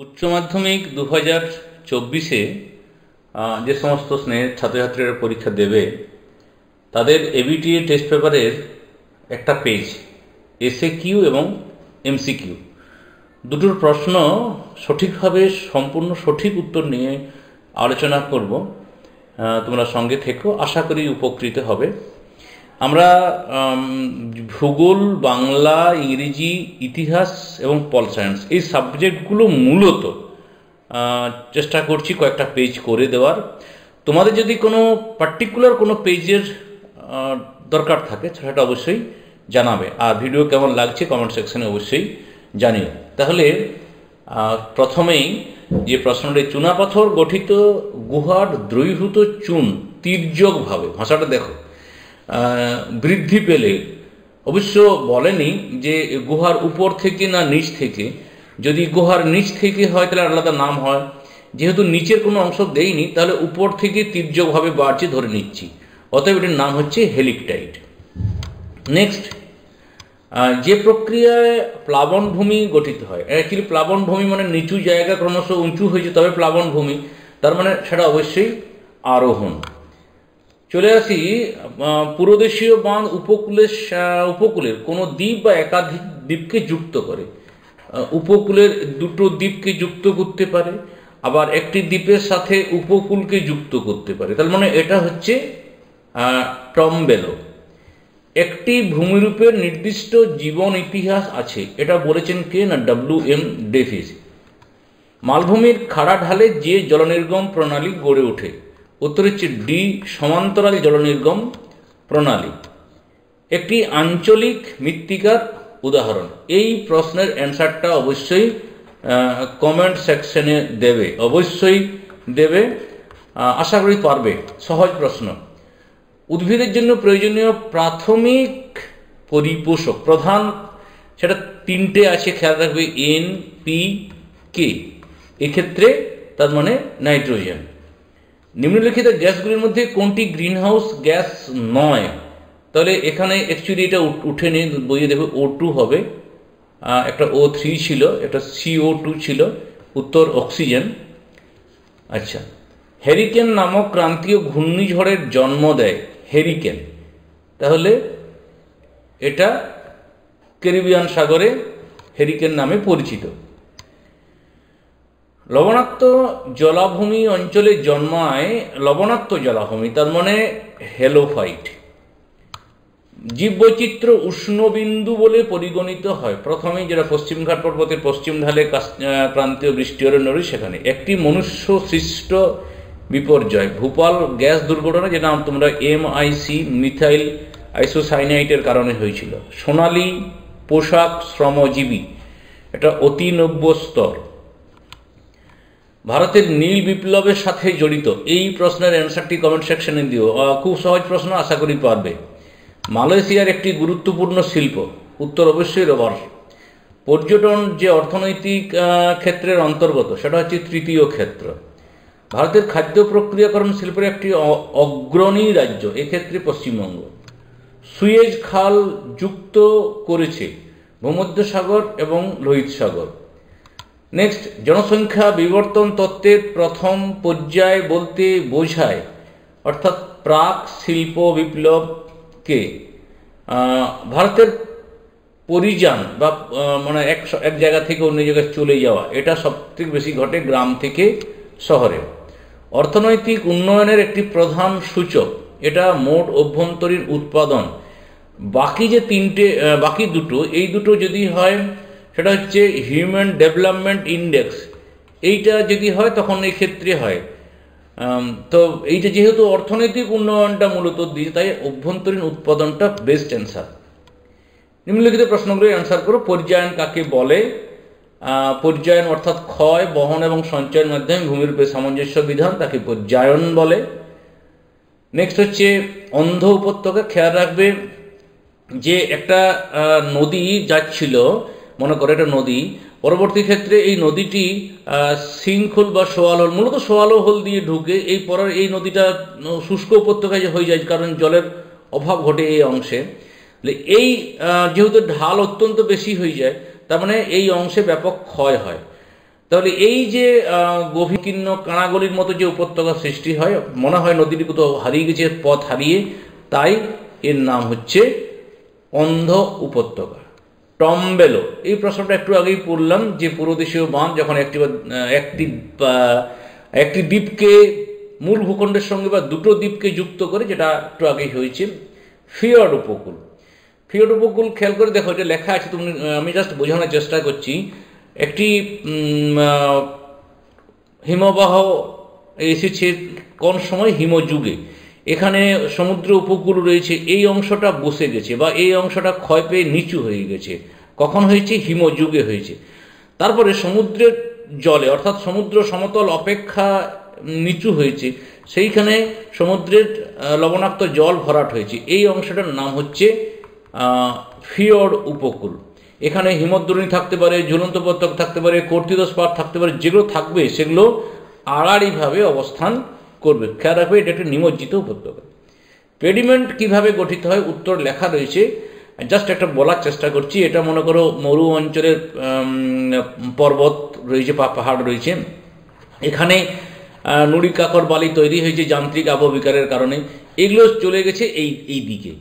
উচ্চ মাধ্যমিক 2024-এ যে সমস্ত স্নেহের ছাত্রছাত্রীরা পরীক্ষা দেবে তাদের এবিটিএ টেস্ট পেপারের একটা পেজ এসএ কিউ এবং এমসিকিউ দুটোর প্রশ্ন সঠিকভাবে সম্পূর্ণ সঠিক উত্তর নিয়ে আলোচনা করব। তোমরা সঙ্গে থেকো, আশা করি উপকৃত হবে। আমরা ভূগোল, বাংলা, ইংরেজি, ইতিহাস এবং পল সায়েন্স এই সাবজেক্টগুলো মূলত চেষ্টা করছি কয়েকটা পেজ করে দেওয়ার। তোমাদের যদি কোনো পার্টিকুলার কোনো পেজের দরকার থাকে সেটা অবশ্যই জানাবে, আর ভিডিও কেমন লাগছে কমেন্ট সেকশনে অবশ্যই জানিও। তাহলে প্রথমেই যে প্রশ্নটি, চুনাপাথর গঠিত গুহার দ্রবীভূত চুন তির্যকভাবে, ভাষাটা দেখো, বৃদ্ধি পেলে, অবশ্য বলেনি যে গুহার উপর থেকে না নিচ থেকে। যদি গুহার নিচ থেকে হয় তাহলে আলাদা নাম হয়, যেহেতু নিচের কোনো অংশ দেয়নি তাহলে উপর থেকে তির্যকভাবে বাড়ছে ধরে নিচ্ছি, অতএব এটির নাম হচ্ছে হেলিকটাইট। নেক্সট, যে প্রক্রিয়ায় প্লাবনভূমি গঠিত হয়, অ্যাকচুয়ালি প্লাবনভূমি মানে নিচু জায়গা ক্রমশ উঁচু হয়েছে তবে প্লাবনভূমি, তার মানে সেটা অবশ্যই আরোহণ। চলে আসি, পুরোদেশীয় বাঁধ উপকূলের কোনো দ্বীপ বা একাধিক দ্বীপকে যুক্ত করে। উপকূলের দুটো দ্বীপকে যুক্ত করতে পারে, আবার একটি দ্বীপের সাথে উপকূলকে যুক্ত করতে পারে, তার মানে এটা হচ্ছে টম্বেলো। একটি ভূমিরূপের নির্দিষ্ট জীবন ইতিহাস আছে, এটা বলেছেন কে না W.M. ডেভিস। মালভূমির খাড়া ঢালে যে জলনির্গম প্রণালী গড়ে ওঠে, উত্তর হচ্ছে ডি, সমান্তরাল জলনির্গম প্রণালী। একটি আঞ্চলিক মৃত্তিকার উদাহরণ। এই প্রশ্নের অ্যান্সারটা অবশ্যই কমেন্ট সেকশনে দেবে, অবশ্যই দেবে, আশা করি পারবে। সহজ প্রশ্ন। উদ্ভিদের জন্য প্রয়োজনীয় প্রাথমিক পরিপোষক প্রধান, সেটা তিনটে আছে, খেয়াল রাখবে, NPK, এক্ষেত্রে তার মানে নাইট্রোজেন। নিম্নলিখিত গ্যাসগুলির মধ্যে কোনটি গ্রিনহাউস গ্যাস নয়? তাহলে এখানে অ্যাকচুয়ালি এটা উঠে নিয়ে বইয়ে দেখো, O2 হবে, একটা O3 ছিল, একটা CO2 ছিল, উত্তর অক্সিজেন। আচ্ছা, হ্যারিকেন নামক ক্রান্তীয় ঘূর্ণিঝড়ের জন্ম দেয়, হ্যারিকেন, তাহলে এটা ক্যারিবিয়ান সাগরে হ্যারিকেন নামে পরিচিত। লবণাক্ত জলাভূমি অঞ্চলে জন্মায়, লবণাক্ত জলাভূমি তার মানে হেলোফাইট। জীববৈচিত্র্য উষ্ণবিন্দু বলে পরিগণিত হয়, প্রথমেই যেটা পশ্চিমঘাট পর্বতের পশ্চিম ঢালে ক্রান্তীয় বৃষ্টি অরণ্য, সেখানে একটি মনুষ্য সৃষ্ট বিপর্যয়, ভূপাল গ্যাস দুর্ঘটনা, যেটা তোমরা MIC মিথাইল আইসোসাইনাইটের কারণে হয়েছিল। সোনালী পোশাক শ্রমজীবী, এটা অতি নব্য স্তর। ভারতের নীল বিপ্লবের সাথে জড়িত, এই প্রশ্নের অ্যান্সারটি কমেন্ট সেকশনে দিও, খুব সহজ প্রশ্ন, আশা করি পারবে। মালয়েশিয়ার একটি গুরুত্বপূর্ণ শিল্প, উত্তর অবশ্যই রবার। পর্যটন যে অর্থনৈতিক ক্ষেত্রের অন্তর্গত, সেটা হচ্ছে তৃতীয় ক্ষেত্র। ভারতের খাদ্য প্রক্রিয়াকরণ শিল্পের একটি অগ্রণী রাজ্য, এক্ষেত্রে পশ্চিমবঙ্গ। সুয়েজ খাল যুক্ত করেছে ভূমধ্যসাগর এবং লোহিত সাগর। নেক্সট, জনসংখ্যা বিবর্তন তত্ত্বের প্রথম পর্যায় বলতে বোঝায়, অর্থাৎ প্রাক শিল্প বিপ্লবকে। ভারতের পরিযান বা মানে এক জায়গা থেকে অন্য জায়গায় চলে যাওয়া, এটা সবথেকে বেশি ঘটে গ্রাম থেকে শহরে। অর্থনৈতিক উন্নয়নের একটি প্রধান সূচক, এটা মোট অভ্যন্তরীণ উৎপাদন। বাকি যে তিনটে, বাকি দুটো, এই দুটো যদি হয় সেটা হচ্ছে হিউম্যান ডেভেলপমেন্ট ইন্ডেক্স, এইটা যদি হয় তখন এই ক্ষেত্রে হয়। তো এইটা যেহেতু অর্থনৈতিক উন্নয়নটা মূলত দিয়ে, তাই অভ্যন্তরীণ উৎপাদনটা বেস্ট অ্যান্সার। নিম্নলিখিত প্রশ্নগুলোর অ্যান্সার করো। পর্যায়ন কাকে বলে? পর্যায়ন অর্থাৎ ক্ষয়, বহন এবং সঞ্চয়ের মাধ্যমে ভূমিরূপে সামঞ্জস্য বিধান, তাকে পর্যায়ন বলে। নেক্সট হচ্ছে অন্ধ উপত্যকা। খেয়াল রাখবে যে একটা নদী যাচ্ছিল, মনে করে এটা নদী, পরবর্তী ক্ষেত্রে এই নদীটি শৃঙ্খল বা সোয়ালহোল, মূলত সোয়ালহোল দিয়ে ঢুকে এই পরের এই নদীটা শুষ্ক উপত্যকায় হয়ে যায়, কারণ জলের অভাব ঘটে এই অংশে। এই যেহেতু ঢাল অত্যন্ত বেশি হয়ে যায়, তার মানে এই অংশে ব্যাপক ক্ষয় হয়। তাহলে এই যে গভীরকীর্ণ কানাগলির মতো যে উপত্যকা সৃষ্টি হয়, মনে হয় নদীটি কোথাও হারিয়ে গেছে, পথ হারিয়ে, তাই এর নাম হচ্ছে অন্ধ উপত্যকা। টম্বেলো, এই প্রশ্নটা একটু আগেই পড়লাম যে পুরোদেশীয় বাঁধ যখন একটি দ্বীপকে মূল ভূখণ্ডের সঙ্গে বা দুটো দ্বীপকে যুক্ত করে, যেটা একটু আগেই হয়েছে। ফিয়র্ড উপকূল, ফিয়র্ড উপকূল খেয়াল করে দেখো, এটা লেখা আছে, তুমি আমি জাস্ট বোঝানোর চেষ্টা করছি। একটি হিমবাহ এসেছে কোন সময়? হিমযুগে। এখানে সমুদ্র উপকূল রয়েছে, এই অংশটা বসে গেছে বা এই অংশটা ক্ষয় পেয়ে নিচু হয়ে গেছে। কখন হয়েছে? হিমযুগে হয়েছে। তারপরে সমুদ্রের জলে, অর্থাৎ সমুদ্র সমতল অপেক্ষা নিচু হয়েছে, সেইখানে সমুদ্রের লবণাক্ত জল ভরাট হয়েছে, এই অংশটার নাম হচ্ছে ফিয়র্ড উপকূল। এখানে হিমদ্রোণী থাকতে পারে, ঝুলন্ত উপত্যকা থাকতে পারে, কর্তিতস্পাত থাকতে পারে, যেগুলো থাকবে সেগুলো আড়াআড়িভাবে অবস্থান করবে। খেয়াল রাখবে এটা একটা নিমজ্জিত উপত্যকা। পেডিমেন্ট কিভাবে গঠিত হয় উত্তর লেখা রয়েছে, জাস্ট একটা বলার চেষ্টা করছি। এটা মনে করো মরু অঞ্চলের পর্বত রয়েছে, পাহাড় রয়েছে, এখানে নুড়ি কাকর বালি তৈরি হয়েছে যান্ত্রিক আবহবিকারের কারণে, এগুলো চলে গেছে এই দিকে,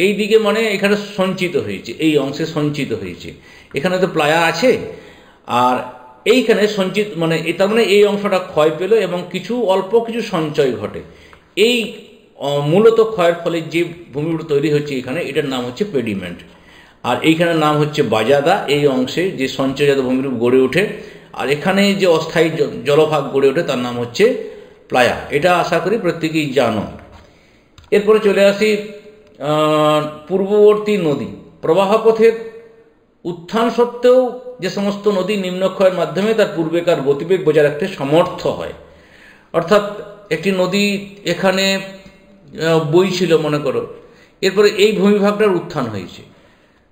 এই দিকে মানে এখানে সঞ্চিত হয়েছে, এই অংশে সঞ্চিত হয়েছে। এখানে তো প্লায়া আছে, আর এইখানে সঞ্চিত মানে তার মানে এই অংশটা ক্ষয় পেল এবং অল্প কিছু সঞ্চয় ঘটে। এই মূলত ক্ষয়ের ফলে যে ভূমিরূপ তৈরি হচ্ছে এখানে, এটার নাম হচ্ছে পেডিমেন্ট। আর এইখানের নাম হচ্ছে বাজাদা, এই অংশে যে সঞ্চয়জাত ভূমিরূপ গড়ে ওঠে। আর এখানে যে অস্থায়ী জলভাগ গড়ে ওঠে তার নাম হচ্ছে প্লায়া। এটা আশা করি প্রত্যেকেই জানো। এরপরে চলে আসি পূর্ববর্তী নদী। প্রবাহপথের উত্থান সত্ত্বেও যে সমস্ত নদী নিম্নক্ষয়ের মাধ্যমে তার পূর্বেকার গতিবেগ বজায় রাখতে সমর্থ হয়, অর্থাৎ একটি নদী এখানে বইছিল মনে করো, এরপরে এই ভূমিভাগটার উত্থান হয়েছে,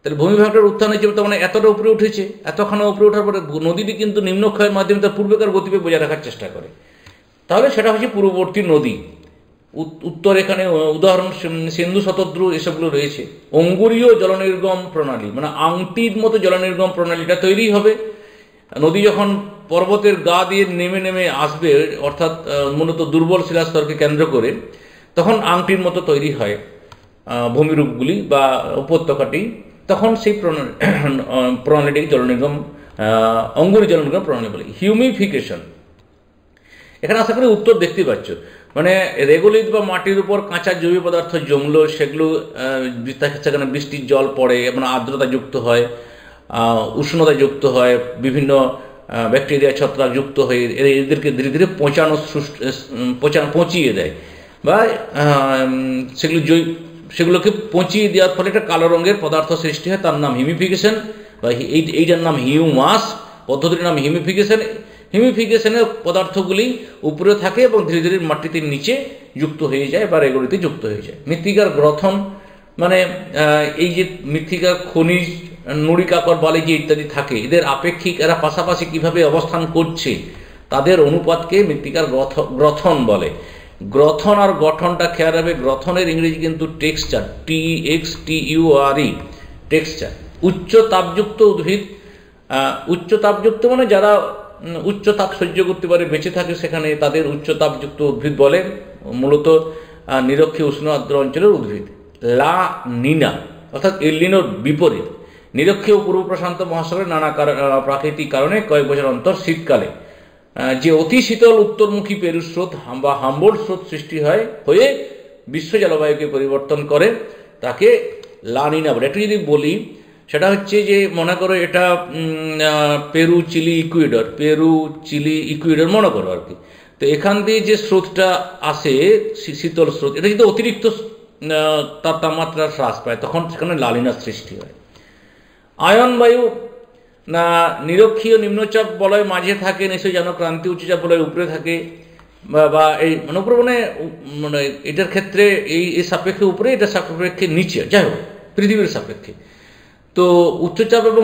তাহলে ভূমিভাগটার উত্থান হয়েছে তার মানে এতটা উপরে উঠেছে, এতখানা উপরে ওঠার পরে নদীটি কিন্তু নিম্নক্ষয়ের মাধ্যমে তার পূর্বেকার গতিবেগ বজায় রাখার চেষ্টা করে, তাহলে সেটা হচ্ছে পূর্ববর্তী নদী। উত্তর এখানে উদাহরণ সিন্ধু শতদ্রু এসবগুলো রয়েছে। অঙ্গুরীয় জলনির্গম প্রণালী, মানে আংটির মতো জলনির্গম প্রণালীটা তৈরি হবে। নদী যখন পর্বতের গা দিয়ে নেমে নেমে আসবে, অর্থাৎ মূলত দুর্বল শিলাস্তরকে কেন্দ্র করে, তখন আংটির মতো তৈরি হয় ভূমিরূপগুলি বা উপত্যকাটি, তখন সেই প্রণালীটিকে জলনির্গম অঙ্গুরীয় জলনির্গম প্রণালী বলে। হিউমিফিকেশন, এখানে আশা করি উত্তর দেখতে পাচ্ছ, মানে রেগুলিত বা মাটির উপর কাঁচা জৈব পদার্থ জমলো, সেগুলো সেখানে বৃষ্টির জল পড়ে, মানে আর্দ্রতা যুক্ত হয়, উষ্ণতা যুক্ত হয়, বিভিন্ন ব্যাকটেরিয়া ছত্রাক যুক্ত হয়ে এদেরকে ধীরে ধীরে পচিয়ে দেয়, বা সেগুলোকে পচিয়ে দেওয়ার ফলে একটা কালো রঙের পদার্থ সৃষ্টি হয়, তার নাম হিউমিফিকেশন, বা এইটার নাম হিউমাস, পদ্ধতির নাম হিউমিফিকেশন। হিউমিফিকেশনের পদার্থগুলি উপরে থাকে এবং ধীরে ধীরে মাটিতে নিচে যুক্ত হয়ে যায় বা রেগুলিতে যুক্ত হয়ে যায়। মৃত্তিকার গ্রথন, মানে এই যে মৃত্তিকার খনিজ, নুড়ি কাকর বালি যে ইত্যাদি থাকে, এদের আপেক্ষিক এরা পাশাপাশি কিভাবে অবস্থান করছে তাদের অনুপাতকে মৃত্তিকার গ্রথন বলে। গ্রথন আর গঠনটা খেয়াল রাখবে, গ্রথনের ইংরেজি কিন্তু টেক্সচার, TXTURE, টেক্সচার। উচ্চ তাপযুক্ত উদ্ভিদ, উচ্চ তাপযুক্ত মানে যারা উচ্চ তাপ সহ্য করতে পারে, বেঁচে থাকে সেখানে, তাদের উচ্চ তাপযুক্ত উদ্ভিদ বলে, মূলত নিরক্ষীয় উষ্ণ আর্দ্র অঞ্চলের উদ্ভিদ। লা নিনা অর্থাৎ এলিনোর বিপরীত, নিরক্ষীয় পূর্ব প্রশান্ত মহাসাগরের নানা প্রাকৃতিক কারণে কয়েক বছর অন্তর শীতকালে যে অতি শীতল উত্তরমুখী পেরু স্রোত বা হাম্বোল্ড স্রোত সৃষ্টি হয়ে বিশ্ব জলবায়ুকে পরিবর্তন করে, তাকে লা নিনা বলে। একটু যদি বলি, সেটা হচ্ছে যে মনে করো এটা পেরু চিলি ইকুয়েডর মনে করো আর কি, তো এখান দিয়ে যে স্রোতটা আসে শীতল স্রোত, এটা যদি অতিরিক্ত তার তাপমাত্রা হ্রাস পায় তখন সেখানে লা নিনার সৃষ্টি হয়। আয়ন বায়ু না নিরক্ষীয় নিম্নচাপ বলয় মাঝে থাকে, নিশ্চয়ই জানো, ক্রান্তীয় উচ্চচাপ বলয় উপরে থাকে, বা এই মানে উপরে মানে এটার ক্ষেত্রে এই সাপেক্ষে উপরে, এটা সাপেক্ষে নিচে, যাই হোক পৃথিবীর সাপেক্ষে। তো উচ্চচাপ এবং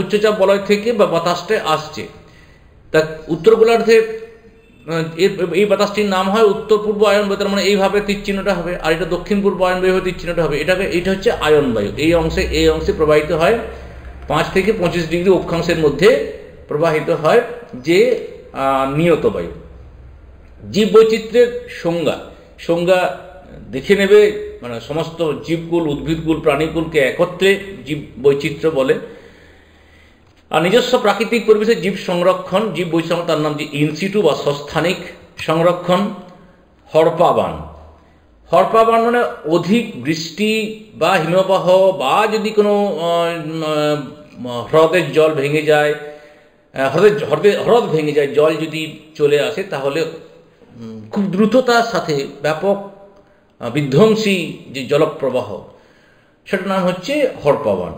উচ্চচাপ বলয় থেকে বা বাতাসটা আসছে, তা উত্তর গোলার্ধে এই বাতাসটির নাম হয় উত্তর পূর্ব আয়ন বায়ু, তার মানে এইভাবে তীরচিহ্নটা হবে, আর এটা দক্ষিণ পূর্ব আয়ন বায়ু তীরচিহ্নটা হবে। এটা হচ্ছে আয়ন বায়ু। এই অংশে প্রবাহিত হয় 5 থেকে 25 ডিগ্রি অক্ষাংশের মধ্যে প্রবাহিত হয় যে নিয়ত বায়ু। জীব বৈচিত্র্যের সংজ্ঞা দেখে নেবে, মানে সমস্ত জীবকুল, উদ্ভিদকুল, প্রাণীকুলকে একত্রে জীব বৈচিত্র্য বলে। আর নিজস্ব প্রাকৃতিক পরিবেশে জীব সংরক্ষণ, জীব বৈষম্য, তার নাম যে ইনসিটু বা সস্থানিক সংরক্ষণ। হড়পাবান মানে অধিক বৃষ্টি বা হিমবাহ বা যদি কোনো হ্রদের জল ভেঙে যায়, হ্রদ ভেঙে যায়, জল যদি চলে আসে, তাহলে খুব দ্রুততার সাথে ব্যাপক বিধ্বংসী যে জলপ্রবাহ, সেটার নাম হচ্ছে হড়পাবান।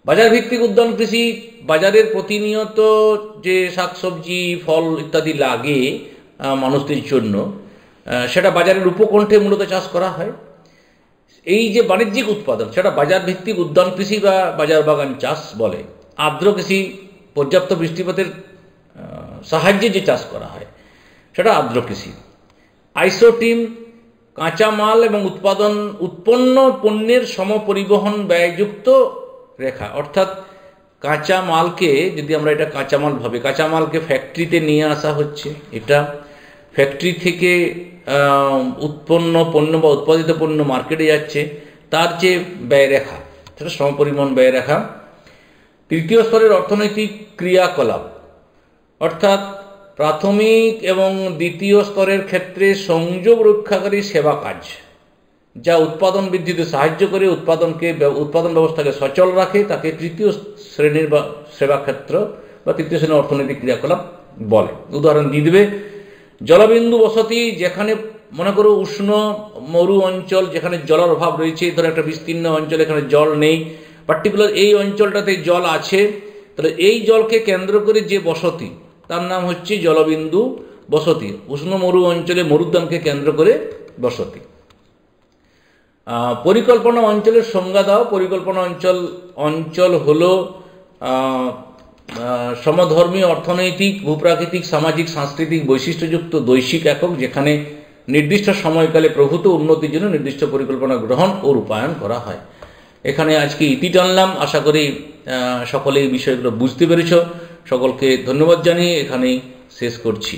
বাজার ভিত্তিক উদ্যান কৃষি, বাজারের প্রতিনিয়ত যে শাকসবজি, ফল ইত্যাদি লাগে মানুষদের জন্য, সেটা বাজারের উপকণ্ঠে মূলত চাষ করা হয়। এই যে বাণিজ্যিক উৎপাদন, সেটা বাজার ভিত্তিক উদ্যান কৃষি বা বাজার বাগান চাষ বলে। আর্দ্র কৃষি, পর্যাপ্ত বৃষ্টিপাতের সাহায্যে যে চাষ করা হয়, সেটা আর্দ্র কৃষি। আইসোটিম, কাঁচামাল এবং উৎপন্ন পণ্যের সমপরিবহন ব্যয়যুক্ত রেখা, অর্থাৎ কাঁচামালকে, যদি আমরা এটা কাঁচামাল ভাবি, কাঁচামালকে ফ্যাক্টরিতে নিয়ে আসা হচ্ছে, এটা ফ্যাক্টরি থেকে উৎপন্ন পণ্য বা উৎপাদিত পণ্য মার্কেটে যাচ্ছে, তার যে ব্যয়রেখা, সেটা সমপরিমাণ ব্যয়রেখা। তৃতীয় স্তরের অর্থনৈতিক ক্রিয়াকলাপ, অর্থাৎ প্রাথমিক এবং দ্বিতীয় স্তরের ক্ষেত্রে সংযোগ রক্ষাকারী সেবা কাজ, যা উৎপাদন বৃদ্ধিতে সাহায্য করে, উৎপাদন ব্যবস্থাকে সচল রাখে, তাকে তৃতীয় শ্রেণীর বা সেবা ক্ষেত্র বা তৃতীয় শ্রেণীর অর্থনৈতিক ক্রিয়াকলাপ বলে। উদাহরণ দিয়ে দেবে, জলবিন্দু বসতি, যেখানে মনে করো উষ্ণ মরু অঞ্চল, যেখানে জলের অভাব রয়েছে, ধরো একটা বিস্তীর্ণ অঞ্চল, এখানে জল নেই, পার্টিকুলার এই অঞ্চলটাতে জল আছে, তাহলে এই জলকে কেন্দ্র করে যে বসতি, তার নাম হচ্ছে জলবিন্দু বসতি। উষ্ণ মরু অঞ্চলে মরুদ্যানকে কেন্দ্র করে বসতি। পরিকল্পনা অঞ্চলের সংজ্ঞা দাও। পরিকল্পনা অঞ্চল হলো সমধর্মী অর্থনৈতিক, ভূপ্রাকৃতিক, সামাজিক, সাংস্কৃতিক বৈশিষ্ট্যযুক্ত দৈশিক একক, যেখানে নির্দিষ্ট সময়কালে প্রভূত উন্নতির জন্য নির্দিষ্ট পরিকল্পনা গ্রহণ ও রূপায়ণ করা হয়। এখানে আজকে ইতি টানলাম, আশা করি সকলে এই বিষয়গুলো বুঝতে পেরেছ। সকলকে ধন্যবাদ জানিয়ে এখানেই শেষ করছি।